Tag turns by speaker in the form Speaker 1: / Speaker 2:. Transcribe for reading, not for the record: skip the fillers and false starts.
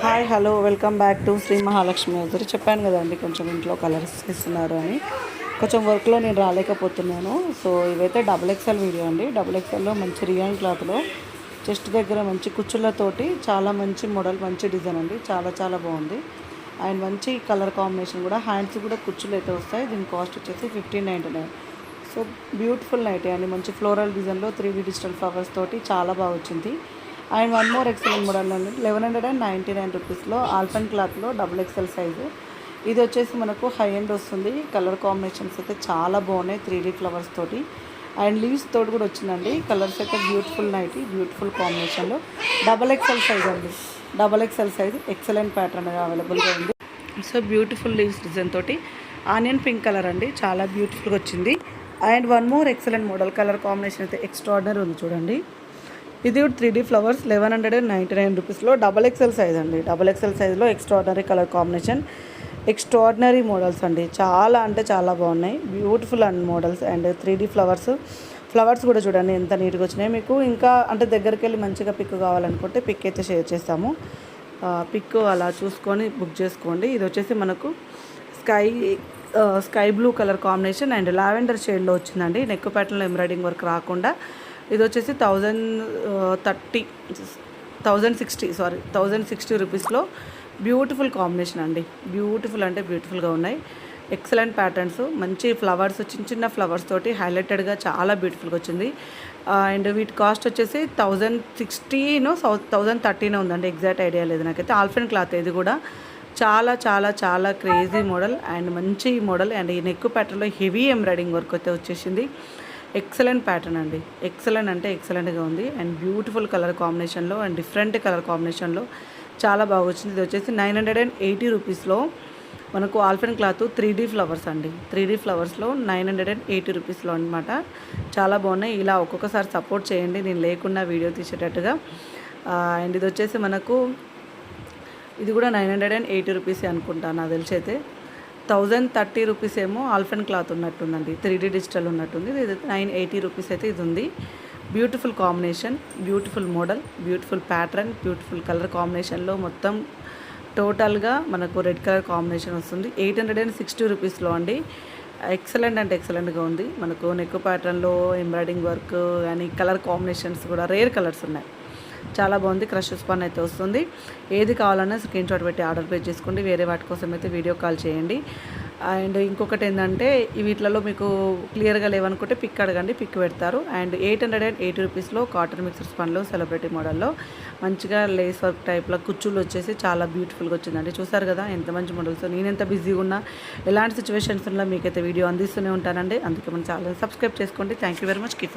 Speaker 1: Hi hello welcome back to Shri Mahalakshmi అవుతారు. చెప్పాను కదండి కొంచెం ఇంట్లో కలర్స్ ఇస్తున్నారు అని. కొంచెం వర్క్లో నేను రాలేకపోతున్నాను. సో ఇవైతే XXL వీడియో అండి. XXLలో మంచి రియాన్ క్లాత్లో చెస్ట్ దగ్గర మంచి కుచ్చులతోటి చాలా మంచి మోడల్, మంచి డిజైన్ అండి. చాలా చాలా బాగుంది. అండ్ మంచి కలర్ కాంబినేషన్ కూడా. హ్యాండ్స్ కూడా కుచ్చులు అయితే వస్తాయి. దీని కాస్ట్ వచ్చేసి 1599. సో బ్యూటిఫుల్ నైటీ అండి. మంచి ఫ్లోరల్ డిజైన్లో 3D డిజిటల్ ఫ్లవర్స్ తోటి చాలా బాగా వచ్చింది. And one more excellent model అండి. 1199 రూపీస్లో ఆల్ఫన్ క్లాత్లో XXL సైజు. ఇది వచ్చేసి మనకు హై ఎండ్ వస్తుంది. కలర్ కాంబినేషన్స్ అయితే చాలా బాగున్నాయి 3D ఫ్లవర్స్ తోటి. అండ్ లీవ్స్ తోటి కూడా వచ్చిందండి. కలర్స్ అయితే బ్యూటిఫుల్ నైటీ, బ్యూటిఫుల్ కాంబినేషన్లో XXL సైజ్ అండి. XXL సైజ్ ఎక్సలెంట్ ప్యాటర్న్ అవైలబుల్గా ఉంది. సో బ్యూటిఫుల్ లీవ్స్ డిజైన్ తోటి ఆనియన్ పింక్ కలర్ అండి. చాలా బ్యూటిఫుల్గా వచ్చింది. And one more excellent model, colour combination అయితే ఎక్స్ట్రాడినరీ ఉంది చూడండి. ఇది 3D ఫ్లవర్స్ 1199 రూపీస్లో XXL సైజ్ అండి. XXL సైజ్లో extraordinary colour combination, extraordinary models అండి. చాలా అంటే చాలా బాగున్నాయి. Beautiful and models and 3D flowers కూడా చూడండి ఎంత నీట్గా వచ్చినాయి. మీకు ఇంకా అంటే దగ్గరికి వెళ్ళి మంచిగా పిక్ కావాలనుకుంటే పిక్ అయితే షేర్ చేస్తాము. పిక్ అలా చూసుకొని బుక్ చేసుకోండి. ఇది వచ్చేసి మనకు sky blue colour combination and lavender షేడ్లో వచ్చిందండి. నెక్ ప్యాటర్న్లో ఎంబ్రాయిడింగ్ వర్క్ రాకుండా. ఇది వచ్చేసి 1060 రూపీస్లో బ్యూటిఫుల్ కాంబినేషన్ అండి. బ్యూటిఫుల్ అంటే బ్యూటిఫుల్గా ఉన్నాయి. ఎక్సలెంట్ ప్యాటర్న్స్, మంచి ఫ్లవర్స్, చిన్న చిన్న ఫ్లవర్స్ తోటి హైలైటెడ్గా చాలా బ్యూటిఫుల్గా వచ్చింది. అండ్ వీటి కాస్ట్ వచ్చేసి 1030 ఉందండి. ఎగ్జాక్ట్ ఐడియా లేదు నాకైతే. ఆల్ఫెన్ క్లాత్ ఇది కూడా చాలా చాలా చాలా క్రేజీ మోడల్ అండ్ మంచి మోడల్. అండ్ ఈ నెక్ ప్యాటర్న్లో హెవీ ఎంబ్రాయిడింగ్ వర్క్ అయితే వచ్చేసింది. ఎక్సలెంట్ ప్యాటర్న్ అండి. ఎక్సలెంట్ అంటే ఎక్సలెంట్గా ఉంది. అండ్ బ్యూటిఫుల్ కలర్ కాంబినేషన్లో అండ్ డిఫరెంట్ కలర్ కాంబినేషన్లో చాలా బాగా వచ్చింది. ఇది వచ్చేసి 980 రూపీస్లో మనకు ఆల్ఫెన్ క్లాత్ 3D ఫ్లవర్స్ అండి. 3D ఫ్లవర్స్లో 980 రూపీస్లో అనమాట. చాలా బాగున్నాయి. ఇలా ఒక్కొక్కసారి సపోర్ట్ చేయండి నేను లేకుండా వీడియో తీసేటట్టుగా. అండ్ ఇది వచ్చేసి మనకు ఇది కూడా 980 రూపీసే అనుకుంటాను నాకు తెలిసి అయితే. 1030 రూపీస్ ఏమో ఆల్ఫెన్ క్లాత్ ఉన్నట్టుందండి. 3D డిజిటల్ ఉన్నట్టుంది. ఇది 980 రూపీస్ అయితే ఇది ఉంది. Beautiful combination, beautiful model, beautiful pattern, beautiful colour కాంబినేషన్లో మొత్తం టోటల్గా మనకు రెడ్ కలర్ కాంబినేషన్ వస్తుంది. 860 రూపీస్లో అండి. ఎక్సలెంట్ అంటే ఎక్సలెంట్గా ఉంది. మనకు నెక్ ప్యాటర్న్లో ఎంబ్రాయిడింగ్ వర్క్ కానీ కలర్ కాంబినేషన్స్ కూడా రేర్ కలర్స్ ఉన్నాయి. చాలా బాగుంది. క్రష్ స్పాన్ అయితే వస్తుంది. ఏది కావాలన్నా స్క్రీన్ షాట్ పెట్టి ఆర్డర్ పే చేసుకోండి. వేరే వాటి కోసం అయితే వీడియో కాల్ చేయండి. అండ్ ఇంకొకటి ఏంటంటే వీటిలలో మీకు క్లియర్గా లేవనుకుంటే పిక్ అడగండి, పిక్ పెడతారు. అండ్ 880 రూపీస్లో కాటన్ మిక్సర్ స్పాన్లో సెలబ్రిటీ మోడల్లో మంచిగా లేస్ వర్క్ టైప్లో కుచ్చులు వచ్చేసి చాలా బ్యూటిఫుల్గా వచ్చిందండి. చూసారు కదా ఎంత మంచి మోడల్స్. నేను ఎంత బిజీగా ఉన్నా ఎలాంటి సిచ్యువేషన్స్లో మీకైతే వీడియో అందిస్తూనే ఉంటానండి. అందుకే మన ఛానల్ సబ్స్క్రైబ్ చేసుకోండి. Thank you very much.